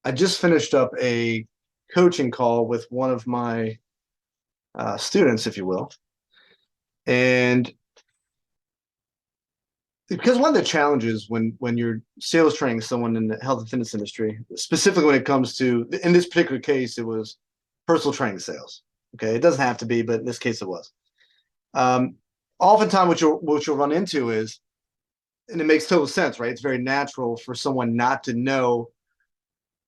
I just finished up a coaching call with one of my students, if you will. And because one of the challenges when you're sales training someone in the health and fitness industry, specifically when it comes to, in this particular case, it was personal training sales. Okay, it doesn't have to be, but in this case, it was. Um, Oftentimes, what you'll run into is, and it makes total sense, right? It's very natural for someone not to know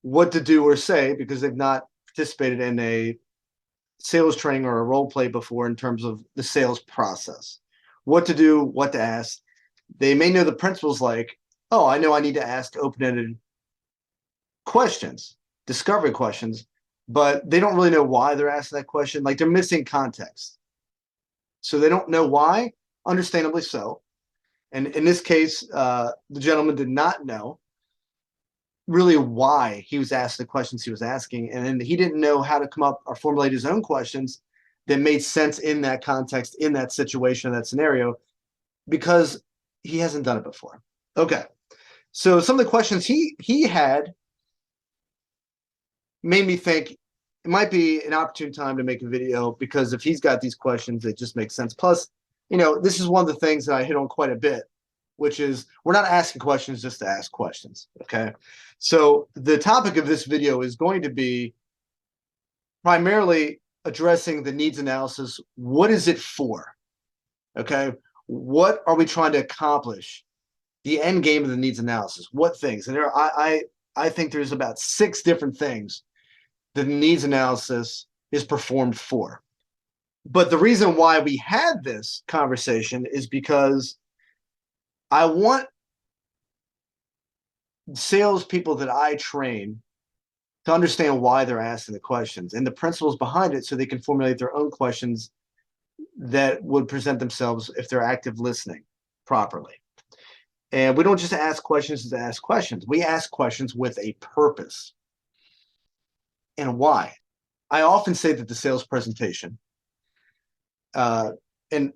what to do or say because they've not participated in a sales training or a role play before in terms of the sales process. What to do, what to ask. They may know the principles like, oh, I know I need to ask open-ended questions, discovery questions, but they don't really know why they're asking that question. Like they're missing context. So they don't know why, understandably so. And in this case, the gentleman did not know really why he was asked the questions he was asking. And then he didn't know how to come up or formulate his own questions that made sense in that context, in that situation, that scenario, because he hasn't done it before. Okay. So some of the questions he had made me think it might be an opportune time to make a video because if he's got these questions, it just makes sense. Plus, this is one of the things that I hit on quite a bit, which is we're not asking questions just to ask questions. Okay. So the topic of this video is going to be primarily addressing the needs analysis. What is it for? Okay. What are we trying to accomplish? The end game of the needs analysis. What things? And I think there's about 6 different things the needs analysis is performed for. But the reason why we had this conversation is because I want salespeople that I train to understand why they're asking the questions and the principles behind it so they can formulate their own questions that would present themselves if they're active listening properly. And we don't just ask questions to ask questions. We ask questions with a purpose. And why? I often say that the sales presentation and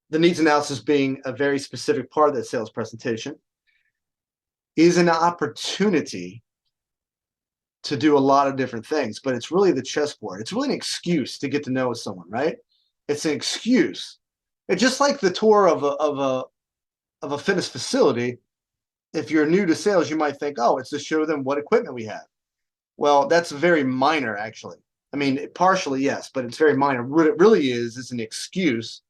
the needs analysis being a very specific part of that sales presentation is an opportunity to do a lot of different things, but it's really the chessboard. It's really an excuse to get to know someone, right? It's an excuse. It's just like the tour of a fitness facility. If you're new to sales, you might think, oh, it's to show them what equipment we have. Well, that's very minor, actually. I mean, partially, yes, but it's very minor. What it really is an excuse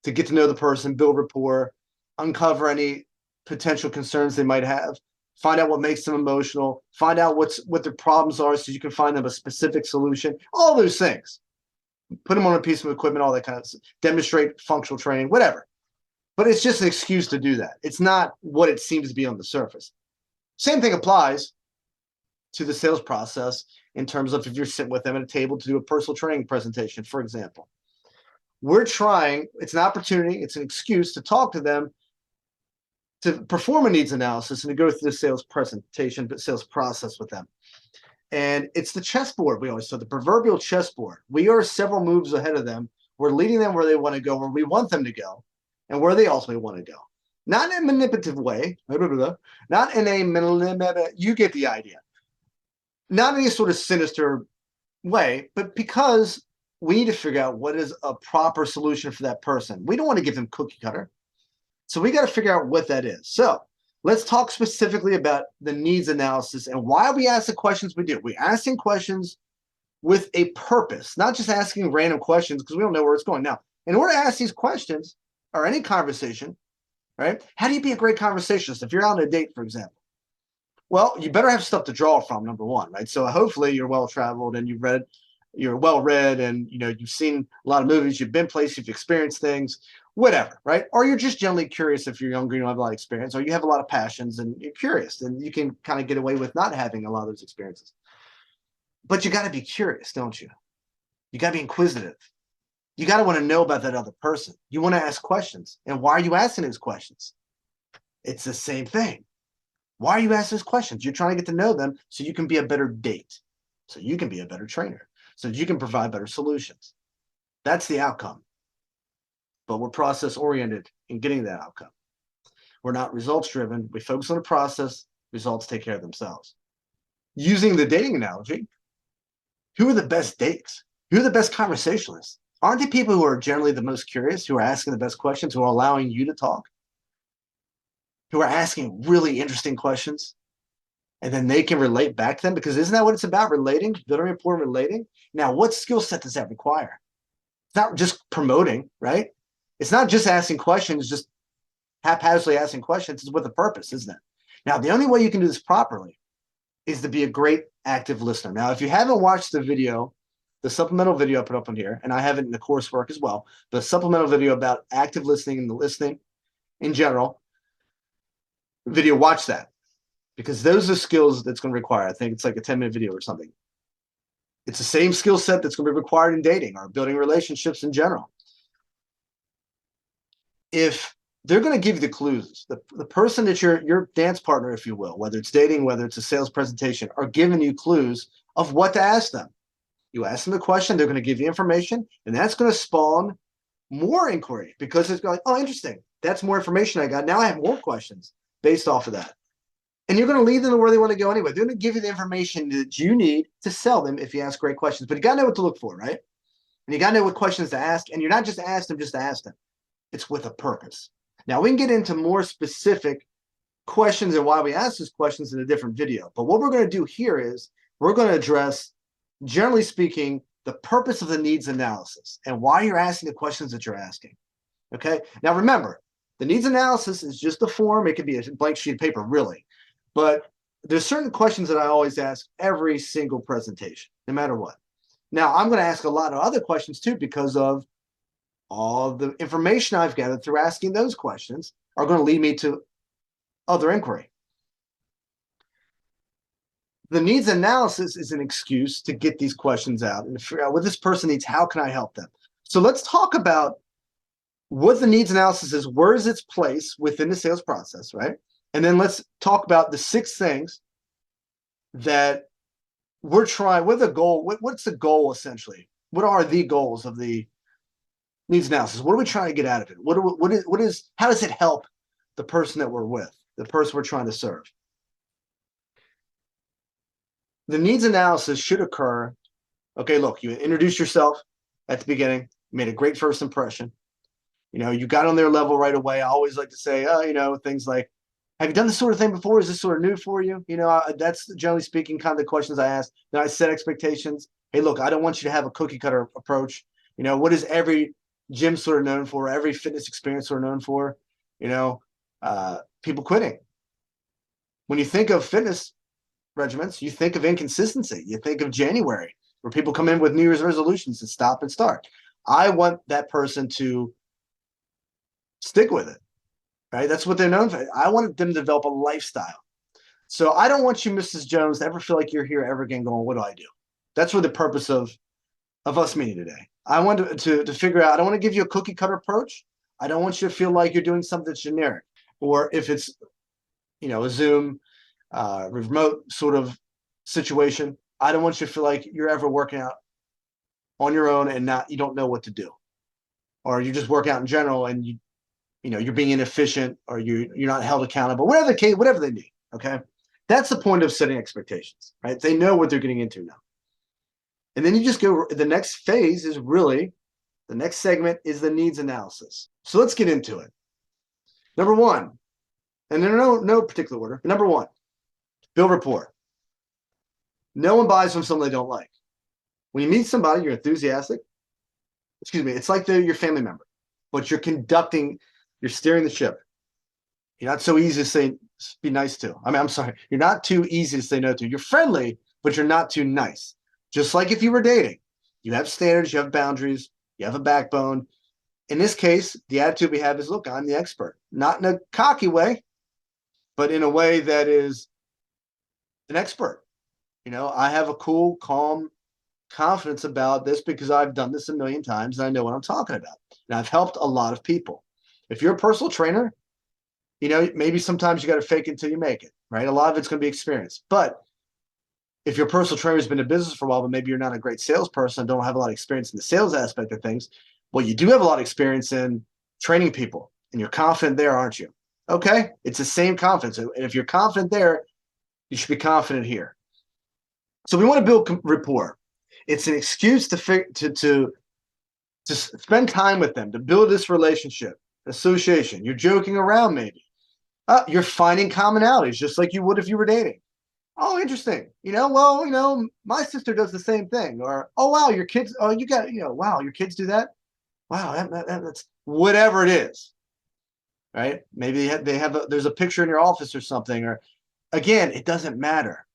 to get to know the person, build rapport, uncover any potential concerns they might have, find out what makes them emotional, find out what their problems are so you can find them a specific solution, all those things. Put them on a piece of equipment, all that kind of stuff, demonstrate functional training, whatever. But it's just an excuse to do that. It's not what it seems to be on the surface. Same thing applies to the sales process in terms of if you're sitting with them at a table to do a personal training presentation, for example. We're trying, it's an opportunity, it's an excuse to talk to them, to perform a needs analysis and to go through the sales presentation, but sales process with them. And it's the chessboard, we always say, the proverbial chessboard. We are several moves ahead of them. We're leading them where they want to go, where we want them to go, and where they ultimately want to go. Not in a manipulative way, not in a, you get the idea. Not in any sort of sinister way, but because we need to figure out what is a proper solution for that person. We don't want to give them cookie cutter. So we got to figure out what that is. So let's talk specifically about the needs analysis and why we ask the questions we do. We're asking questions with a purpose, not just asking random questions because we don't know where it's going. Now, in order to ask these questions or any conversation, right? How do you be a great conversationalist if you're out on a date, for example? Well, you better have stuff to draw from, number one, right? So hopefully you're well-traveled and you're well-read and, you've seen a lot of movies, you've been places, you've experienced things, whatever, right? Or you're just generally curious if you're younger, you don't have a lot of experience, or you have a lot of passions and you're curious and you can kind of get away with not having a lot of those experiences. But you got to be curious, don't you? You got to be inquisitive. You got to want to know about that other person. You want to ask questions. And why are you asking those questions? It's the same thing. Why are you asking those questions? You're trying to get to know them so you can be a better date, so you can be a better trainer, so you can provide better solutions. That's the outcome. But we're process-oriented in getting that outcome. We're not results-driven. We focus on the process. Results take care of themselves. Using the dating analogy, who are the best dates? Who are the best conversationalists? Aren't the people who are generally the most curious, who are asking the best questions, who are allowing you to talk, who are asking really interesting questions, and then they can relate back to them? Because isn't that what it's about? Relating, building rapport, and relating. Now, what skill set does that require? It's not just promoting, right? It's not just asking questions, just haphazardly asking questions. It's with a purpose, isn't it? Now, the only way you can do this properly is to be a great active listener. Now, if you haven't watched the video, the supplemental video I put up on here, and I have it in the coursework as well, the supplemental video about active listening and the listening in general, video, watch that, because those are skills that's going to require. I think it's like a 10-minute video or something. It's the same skill set that's going to be required in dating or building relationships in general. If they're going to give you the clues, the person that your dance partner, if you will, whether it's dating, whether it's a sales presentation, are giving you clues of what to ask them. You ask them the question, they're going to give you information, and that's going to spawn more inquiry, because it's like, oh, interesting. That's more information I got. Now I have more questions based off of that. And you're going to lead them to where they want to go anyway. They're going to give you the information that you need to sell them if you ask great questions. But you got to know what to look for, right? And you got to know what questions to ask. And you're not just asking them just to ask them. It's with a purpose. Now, we can get into more specific questions and why we ask these questions in a different video. But what we're going to do here is we're going to address, generally speaking, the purpose of the needs analysis and why you're asking the questions that you're asking. Okay? Now, remember, the needs analysis is just a form. It could be a blank sheet of paper, really. But there's certain questions that I always ask every single presentation, no matter what. Now, I'm going to ask a lot of other questions too, because of all the information I've gathered through asking those questions are going to lead me to other inquiry. The needs analysis is an excuse to get these questions out and figure out what this person needs. How can I help them? So let's talk about what the needs analysis is. Where is its place within the sales process, right? And then let's talk about the 6 things that we're trying. What's the goal essentially? What are the goals of the needs analysis? What are we trying to get out of it? How does it help the person that we're with, the person we're trying to serve? The needs analysis should occur. Okay, look, you introduced yourself at the beginning, you made a great first impression. You got on their level right away. I always like to say, things like, have you done this sort of thing before? Is this sort of new for you? That's generally speaking kind of the questions I ask. Then I set expectations. Hey, look, I don't want you to have a cookie cutter approach. What is every gym sort of known for? Every fitness experience sort of known for? People quitting. When you think of fitness regiments, you think of inconsistency. You think of January, where people come in with New Year's resolutions and stop and start. I want that person to stick with it, right? That's what they're known for. I want them to develop a lifestyle. So I don't want you, Mrs. Jones, to ever feel like you're here ever again going, what do I do? That's what the purpose of us meeting today. I want to figure out, I don't want to give you a cookie cutter approach. I don't want you to feel like you're doing something that's generic. Or if it's, a Zoom, remote sort of situation, I don't want you to feel like you're ever working out on your own and you don't know what to do. Or you just work out in general and you're being inefficient, or you're not held accountable, whatever the case, whatever they need. Okay. That's the point of setting expectations, right? They know what they're getting into now. And then you just go, the next phase is really, the next segment is the needs analysis. So let's get into it. Number 1, and in no particular order. Number 1, build rapport. No one buys from someone they don't like. When you meet somebody, you're enthusiastic. It's like they're your family member, but you're steering the ship. You're not so easy to be nice to. You're not too easy to say no to. You're friendly, but you're not too nice. Just like if you were dating, you have standards, you have boundaries, you have a backbone. In this case, the attitude we have is, look, I'm the expert. Not in a cocky way, but in a way that is an expert. I have a cool, calm confidence about this because I've done this a million times and I know what I'm talking about. And I've helped a lot of people. If you're a personal trainer, maybe sometimes you got to fake it until you make it, right? A lot of it's going to be experience. But if your personal trainer has been in business for a while, but maybe you're not a great salesperson, don't have a lot of experience in the sales aspect of things, well, you do have a lot of experience in training people, and you're confident there, aren't you? Okay, it's the same confidence. And if you're confident there, you should be confident here. So we want to build rapport. It's an excuse to spend time with them, to build this relationship, association. You're joking around, maybe. You're finding commonalities, just like you would if you were dating. Oh, interesting. My sister does the same thing. Or, oh, wow, your kids, oh, wow, your kids do that. Wow, that's whatever it is, right? Maybe there's a picture in your office or something. Or again, it doesn't matter.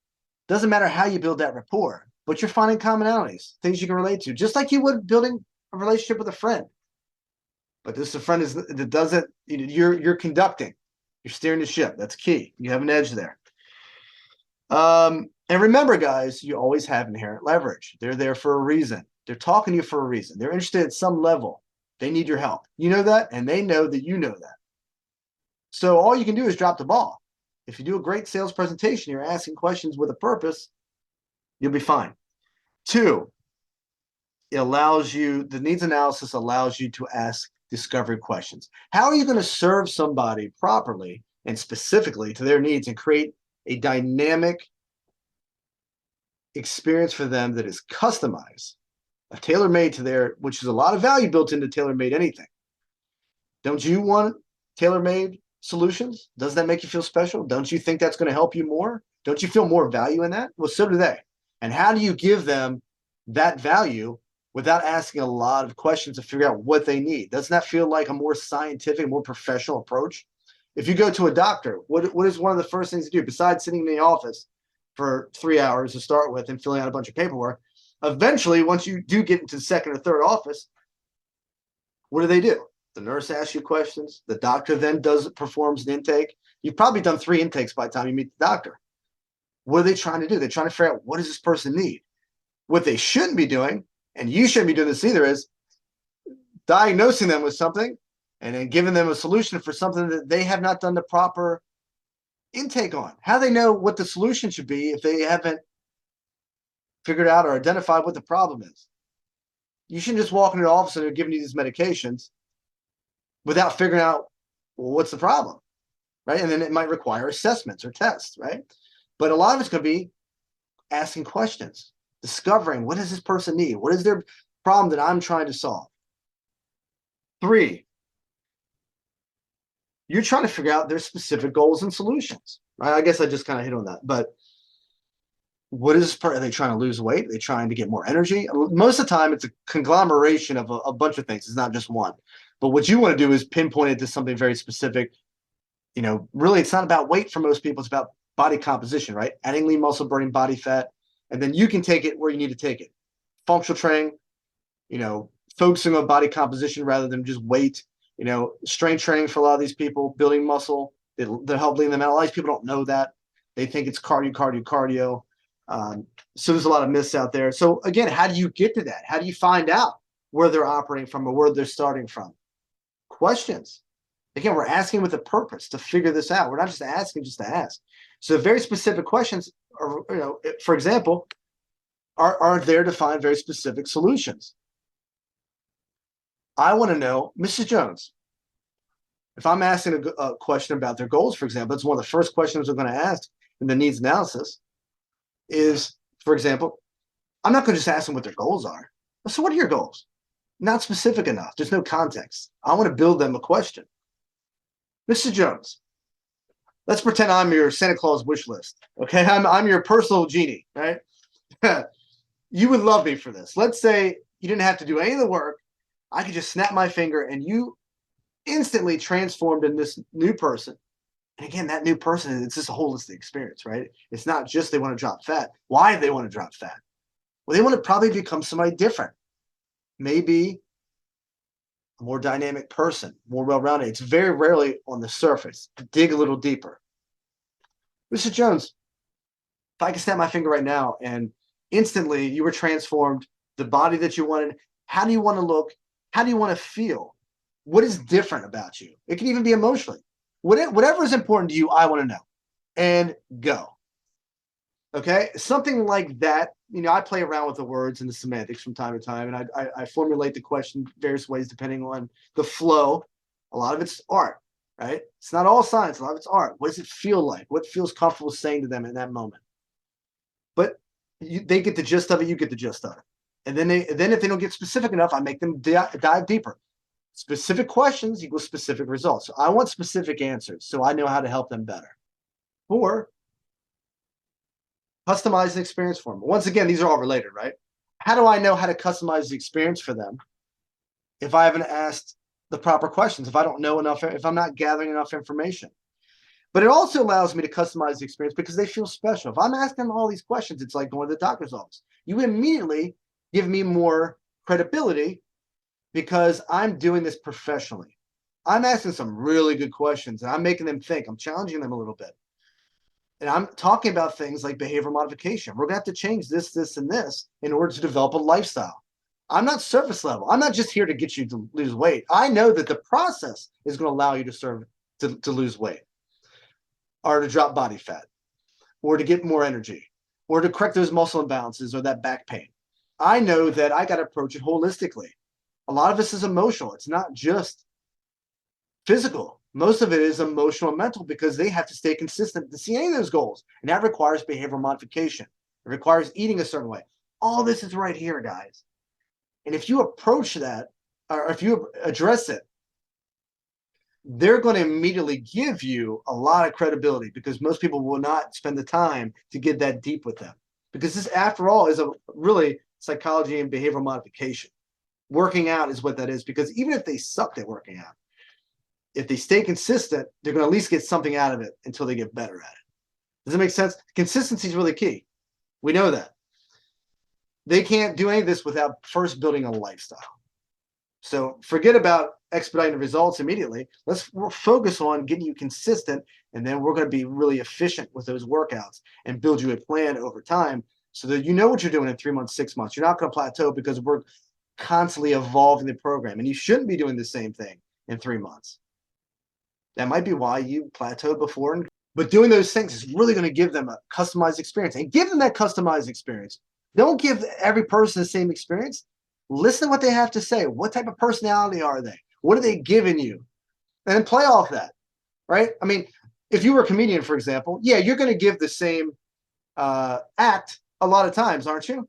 It doesn't matter how you build that rapport, but you're finding commonalities, things you can relate to, just like you would building a relationship with a friend. But this is a friend that doesn't. You're conducting, you're steering the ship. That's key. You have an edge there. And remember, guys, you always have inherent leverage. They're there for a reason. They're talking to you for a reason. They're interested at some level. They need your help. You know that, and they know that you know that. So all you can do is drop the ball. If you do a great sales presentation, you're asking questions with a purpose, you'll be fine. 2, the needs analysis allows you to ask discovery questions. How are you going to serve somebody properly and specifically to their needs and create a dynamic experience for them that is customized, tailor-made to their, which is a lot of value built into tailor-made anything. Don't you want tailor-made solutions? Does that make you feel special? Don't you think that's going to help you more? Don't you feel more value in that? Well, so do they. And how do you give them that value without asking a lot of questions to figure out what they need? Doesn't that feel like a more scientific, more professional approach? If you go to a doctor, what is one of the first things to do besides sitting in the office for 3 hours to start with and filling out a bunch of paperwork? Eventually, once you do get into the second or third office, what do? The nurse asks you questions. The doctor then performs an intake. You've probably done 3 intakes by the time you meet the doctor. What are they trying to do? They're trying to figure out, what does this person need? What they shouldn't be doing, and you shouldn't be doing this either, is diagnosing them with something and then giving them a solution for something that they have not done the proper intake on. How do they know what the solution should be if they haven't figured out or identified what the problem is? You shouldn't just walk into the office and they're giving you these medications without figuring out, well, what's the problem, right? And then it might require assessments or tests, right? But a lot of it's going to be asking questions, discovering, what does this person need? What is their problem that I'm trying to solve? 3, you're trying to figure out their specific goals and solutions, right? I guess I just kind of hit on that. But what is are they trying to lose weight? Are they trying to get more energy? Most of the time, it's a conglomeration of a bunch of things. It's not just one. But what you want to do is pinpoint it to something very specific. Really, it's not about weight for most people. It's about body composition, right? Adding lean muscle, burning body fat. And then you can take it where you need to take it. Functional training, focusing on body composition rather than just weight. Strength training for a lot of these people, building muscle, they'll help lean them out. A lot of these people don't know that. They think it's cardio. So there's a lot of myths out there. So again, how do you get to that? How do you find out where they're operating from or where they're starting from? Questions. Again, we're asking with a purpose to figure this out. We're not just asking just to ask. So very specific questions are, for example, are there to find very specific solutions. I want to know, Mrs. Jones, if I'm asking a question about their goals, for example, it's one of the first questions we're going to ask in the needs analysis is, for example, I'm not going to just ask them what their goals are. So what are your goals? Not specific enough. There's no context. I want to build them a question. Mrs. Jones, let's pretend I'm your Santa Claus wish list. Okay, I'm your personal genie, right? You would love me for this. Let's say you didn't have to do any of the work. I could just snap my finger and you instantly transformed in this new person. And again, that new person, it's just a holistic experience, right? It's not just they want to drop fat. Why do they want to drop fat? Well, they want to probably become somebody different. Maybe a more dynamic person, more well-rounded. It's very rarely on the surface. Dig a little deeper. Mrs. Jones, if I can snap my finger right now and instantly you were transformed, the body that you wanted, how do you want to look? How do you want to feel? What is different about you? It can even be emotionally. Whatever is important to you, I want to know. And go. Okay? Something like that. I play around with the words and the semantics from time to time, and I formulate the question various ways depending on the flow. A lot of it's art, right? It's not all science. A lot of it's art. What does it feel like? What feels comfortable saying to them in that moment? But they get the gist of it, you get the gist of it. And then if they don't get specific enough, I make them dive deeper. Specific questions equals specific results. So I want specific answers so I know how to help them better. 4, customize the experience for them. Once again, these are all related, right? How do I know how to customize the experience for them if I haven't asked the proper questions, if I don't know enough, if I'm not gathering enough information? But it also allows me to customize the experience because they feel special. If I'm asking them all these questions, it's like going to the doctor's office. You immediately give me more credibility because I'm doing this professionally. I'm asking some really good questions and I'm making them think. I'm challenging them a little bit. And I'm talking about things like behavior modification. We're going to have to change this, this, and this in order to develop a lifestyle. I'm not surface level. I'm not just here to get you to lose weight. I know that the process is going to allow you to lose weight or to drop body fat or to get more energy or to correct those muscle imbalances or that back pain. I know that I got to approach it holistically. A lot of this is emotional. It's not just physical. Most of it is emotional and mental because they have to stay consistent to see any of those goals. And that requires behavioral modification. It requires eating a certain way. All this is right here, guys. And if you approach that, or if you address it, they're going to immediately give you a lot of credibility because most people will not spend the time to get that deep with them. Because this, after all, is a really psychology and behavioral modification. Working out is what that is, because even if they sucked at working out, if they stay consistent, they're going to at least get something out of it until they get better at it. Does that make sense? Consistency is really key. We know that. They can't do any of this without first building a lifestyle. So forget about expediting the results immediately. Let's focus on getting you consistent, and then we're going to be really efficient with those workouts and build you a plan over time so that you know what you're doing in 3 months, 6 months. You're not going to plateau because we're constantly evolving the program, and you shouldn't be doing the same thing in 3 months. That might be why you plateaued before. But doing those things is really going to give them a customized experience. And give them that customized experience. Don't give every person the same experience. Listen to what they have to say. What type of personality are they? What are they giving you? And then play off that, right? I mean, if you were a comedian, for example, yeah, you're going to give the same act a lot of times, aren't you?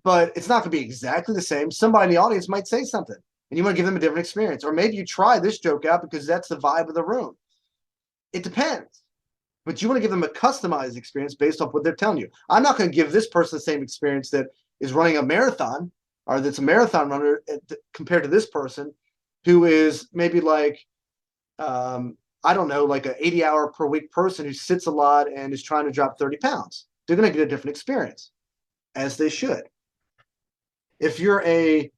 But it's not going to be exactly the same. Somebody in the audience might say something, and you want to give them a different experience. Or maybe you try this joke out because that's the vibe of the room. It depends. But you want to give them a customized experience based off what they're telling you. I'm not going to give this person the same experience that is running a marathon or that's a marathon runner compared to this person who is maybe like, I don't know, like an 80-hour per week person who sits a lot and is trying to drop 30 pounds. They're going to get a different experience, as they should. If you're an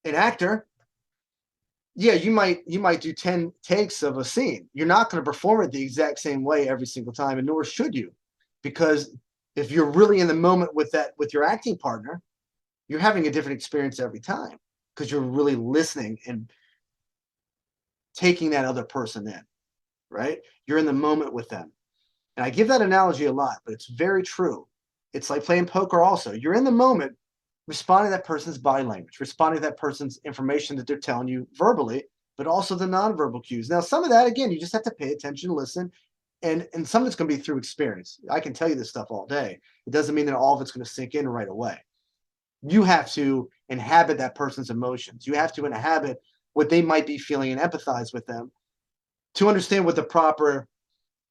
actor, yeah, you might do 10 takes of a scene. You're not going to perform it the exact same way every single time, and nor should you, because if you're really in the moment with your acting partner, you're having a different experience every time because you're really listening and taking that other person in, right? You're in the moment with them. And I give that analogy a lot, but it's very true. It's like playing poker also. You're in the moment, responding to that person's body language, responding to that person's information that they're telling you verbally, but also the nonverbal cues. Now, some of that, again, you just have to pay attention, listen, and some of it's going to be through experience. I can tell you this stuff all day. It doesn't mean that all of it's going to sink in right away. You have to inhabit that person's emotions. You have to inhabit what they might be feeling and empathize with them to understand what the proper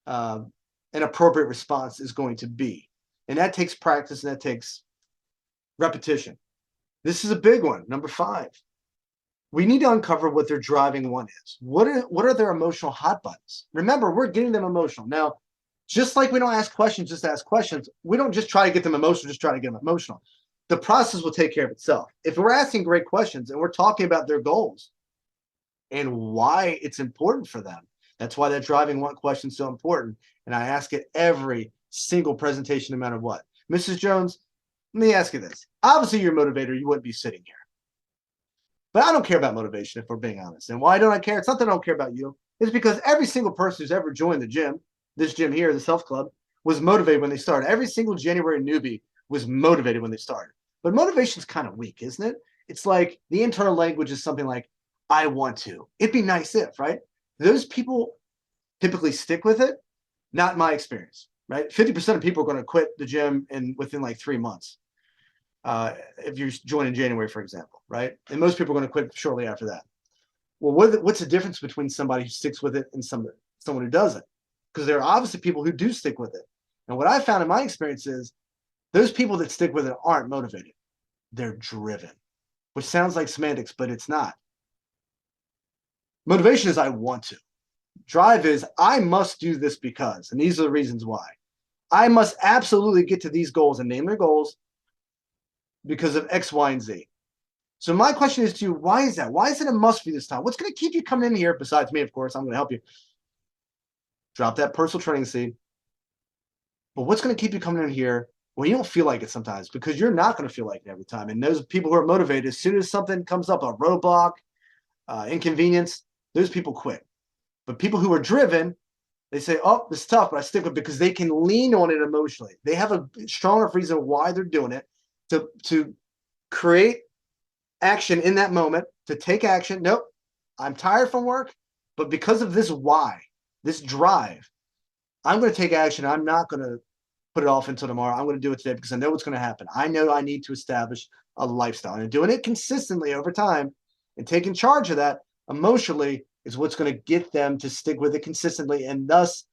and appropriate response is going to be. And that takes practice, and that takes repetition. This is a big one. Number 5. We need to uncover what their driving one is. What are their emotional hot buttons? Remember, we're getting them emotional. Now, just like we don't ask questions just to ask questions, we don't just try to get them emotional, just try to get them emotional. The process will take care of itself. If we're asking great questions and we're talking about their goals and why it's important for them, that's why that driving one question is so important. And I ask it every single presentation, no matter what. Mrs. Jones, let me ask you this. Obviously, you're a motivator. You wouldn't be sitting here. But I don't care about motivation, if we're being honest. And why don't I care? It's not that I don't care about you. It's because every single person who's ever joined the gym, this gym here, the Self Club, was motivated when they started. Every single January newbie was motivated when they started. But motivation is kind of weak, isn't it? It's like the internal language is something like, I want to. It'd be nice if, right? Those people typically stick with it. Not my experience. right? 50% of people are going to quit the gym within like 3 months. If you join in January, for example, right? And most people are going to quit shortly after that. Well, what's the difference between somebody who sticks with it and someone who doesn't? Because there are obviously people who do stick with it. And what I found in my experience is those people that stick with it aren't motivated. They're driven, which sounds like semantics, but it's not. Motivation is I want to. Drive is I must do this because, and these are the reasons why. I must absolutely get to these goals and name their goals because of X, Y, and Z. So my question is to you, why is that? Why is it a must for you this time? What's going to keep you coming in here, besides me, of course, I'm going to help you. Drop that personal training seed. But what's going to keep you coming in here when you don't feel like it sometimes? Because you're not going to feel like it every time. And those people who are motivated, as soon as something comes up, a roadblock, inconvenience, those people quit. But people who are driven, they say, oh, this is tough, but I stick with it because they can lean on it emotionally. They have a strong enough reason why they're doing it to create action in that moment, to take action. Nope, I'm tired from work, but because of this why, this drive, I'm going to take action. I'm not going to put it off until tomorrow. I'm going to do it today because I know what's going to happen. I know I need to establish a lifestyle, and doing it consistently over time and taking charge of that emotionally is what's going to get them to stick with it consistently and thus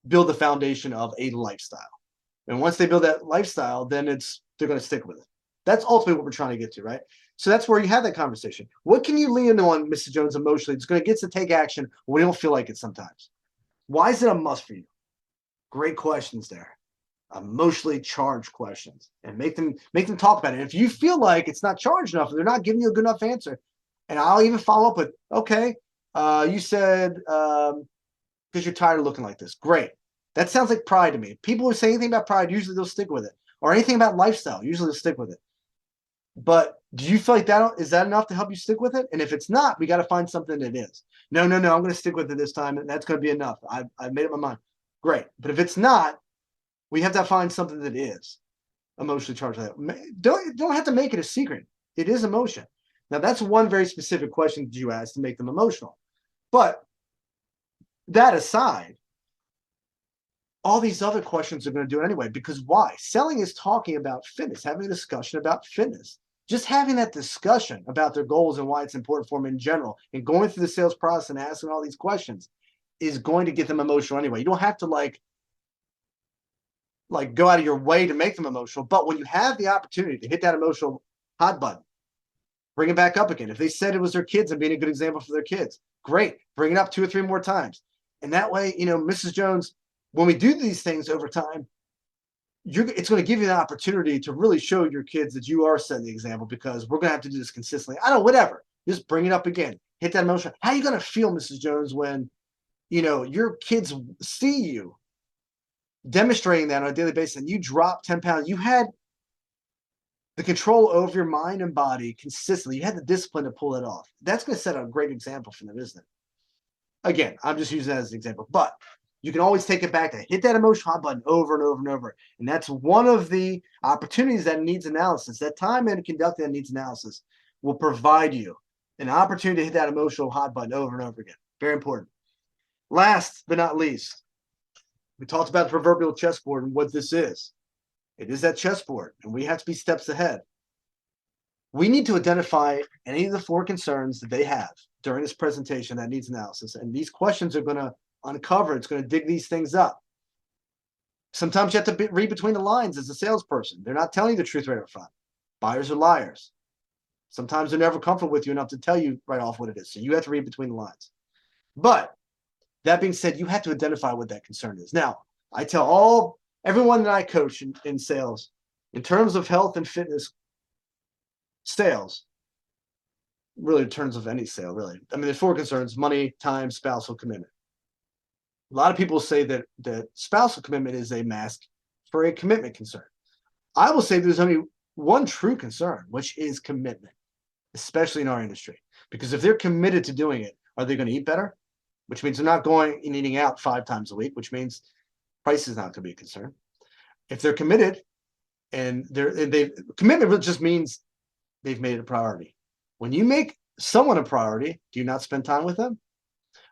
build the foundation of a lifestyle. And once they build that lifestyle, then they're going to stick with it. That's ultimately what we're trying to get to, right? So that's where you have that conversation. What can you lean on, Mrs. Jones, emotionally? It's going to get to take action when you don't feel like it sometimes. Why is it a must for you? Great questions there. Emotionally charged questions, and make them talk about it. And if you feel like it's not charged enough, they're not giving you a good enough answer, and I'll even follow up with, okay, you said because you're tired of looking like this. Great. That sounds like pride to me. People who say anything about pride, usually they'll stick with it. Or anything about lifestyle, usually they'll stick with it. But do you feel like is that enough to help you stick with it? And if it's not, we got to find something that is. No, I'm going to stick with it this time, and that's going to be enough. I've made up my mind. Great. But if it's not, we have to find something that is emotionally charged. Don't have to make it a secret. It is emotion. Now, that's one very specific question that you asked to make them emotional. But that aside, all these other questions are going to do it anyway. Because why? Selling is talking about fitness, having a discussion about fitness. Just having that discussion about their goals and why it's important for them in general, and going through the sales process and asking all these questions is going to get them emotional anyway. You don't have to like go out of your way to make them emotional. But when you have the opportunity to hit that emotional hot button, bring it back up again. If they said it was their kids and being a good example for their kids, great. Bring it up 2 or 3 more times. And that way, Mrs. Jones, when we do these things over time, it's going to give you an opportunity to really show your kids that you are setting the example, because we're going to have to do this consistently. I don't know, whatever. Just bring it up again. Hit that emotion. How are you going to feel, Mrs. Jones, when, your kids see you demonstrating that on a daily basis and you drop 10 pounds? You had the control over your mind and body consistently. You had the discipline to pull it off. That's going to set a great example for them, isn't it? Again, I'm just using that as an example, but you can always take it back to hit that emotional hot button over and over and over. And that's one of the opportunities that needs analysis. That time and conducting that needs analysis will provide you an opportunity to hit that emotional hot button over and over again. Very important. Last but not least, we talked about the proverbial chessboard and what this is. It is that chessboard, and we have to be steps ahead. We need to identify any of the 4 concerns that they have during this presentation that needs analysis. And these questions are going to uncover, it's going to dig these things up. Sometimes you have to read between the lines as a salesperson. They're not telling you the truth right up front. Buyers are liars. Sometimes they're never comfortable with you enough to tell you right off what it is. So you have to read between the lines. But that being said, you have to identify what that concern is. Now, I tell everyone that I coach in sales, in terms of health and fitness sales, really in terms of any sale, really. I mean, there's 4 concerns: money, time, spousal commitment. A lot of people say that spousal commitment is a mask for a commitment concern. I will say there's only one true concern, which is commitment, especially in our industry. Because if they're committed to doing it, are they going to eat better? Which means they're not going and eating out 5 times a week, which means price is not going to be a concern. If they're committed, and commitment just means they've made it a priority. When you make someone a priority, do you not spend time with them?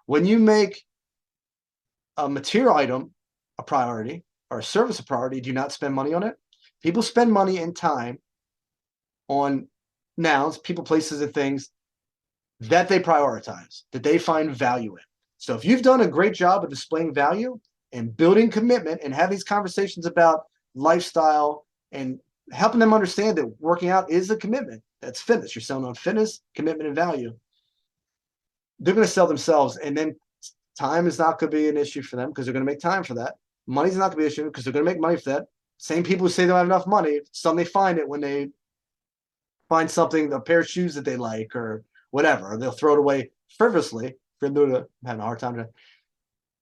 When you make a material item a priority or a service a priority, do you not spend money on it? People spend money and time on nouns, people, places, and things that they prioritize, that they find value in. So if you've done a great job of displaying value and building commitment and have these conversations about lifestyle and helping them understand that working out is a commitment, that's fitness. You're selling on fitness, commitment, and value. They're going to sell themselves. And then time is not going to be an issue for them because they're going to make time for that. Money's not going to be an issue because they're going to make money for that. Same people who say they don't have enough money, suddenly find it when they find something, a pair of shoes that they like or whatever, or they'll throw it away frivolously. For them to having a hard time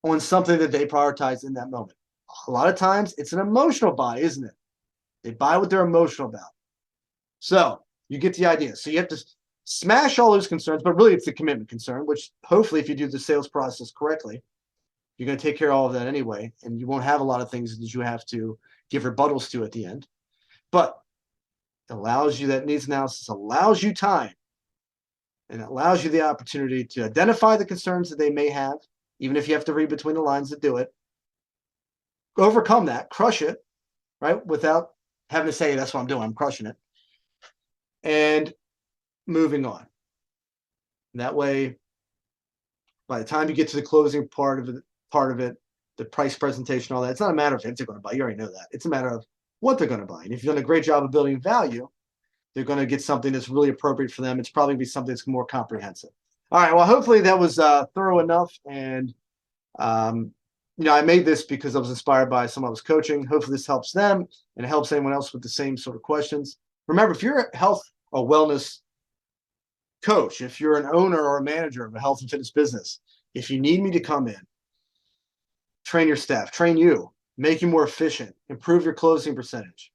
on something that they prioritize in that moment. A lot of times it's an emotional buy, isn't it? They buy what they're emotional about. So you get the idea. So you have to smash all those concerns, but really it's the commitment concern, which hopefully if you do the sales process correctly, you're going to take care of all of that anyway, and you won't have a lot of things that you have to give rebuttals to at the end. But it allows you, that needs analysis allows you time, and it allows you the opportunity to identify the concerns that they may have, even if you have to read between the lines to do it. Overcome that, crush it, right? Without having to say, that's what I'm doing, I'm crushing it. And moving on. That way, by the time you get to the closing part of it, the price presentation, all that, it's not a matter of if they're going to buy. You already know that. It's a matter of what they're going to buy. And if you've done a great job of building value, they're going to get something that's really appropriate for them. It's probably going to be something that's more comprehensive. All right. Well, hopefully that was thorough enough. And, I made this because I was inspired by someone I was coaching. Hopefully this helps them and it helps anyone else with the same sort of questions. Remember, if you're a health or wellness coach, if you're an owner or a manager of a health and fitness business, if you need me to come in, train your staff, train you, make you more efficient, improve your closing percentage,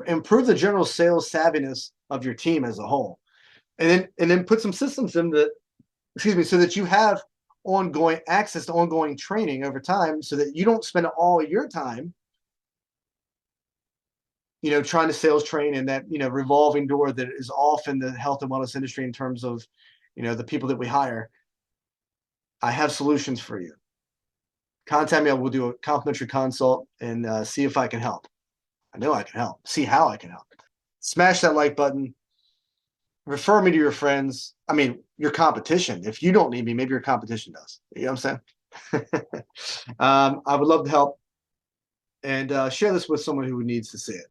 improve the general sales savviness of your team as a whole, and then put some systems in that, so that you have ongoing access to ongoing training over time, so that you don't spend all your time, trying to sales train in that, revolving door that is often the health and wellness industry in terms of, the people that we hire. I have solutions for you. Contact me. We'll do a complimentary consult and see if I can help. I know I can help. See how I can help. Smash that like button. Refer me to your friends. I mean, your competition. If you don't need me, maybe your competition does. You know what I'm saying? I would love to help and share this with someone who needs to see it.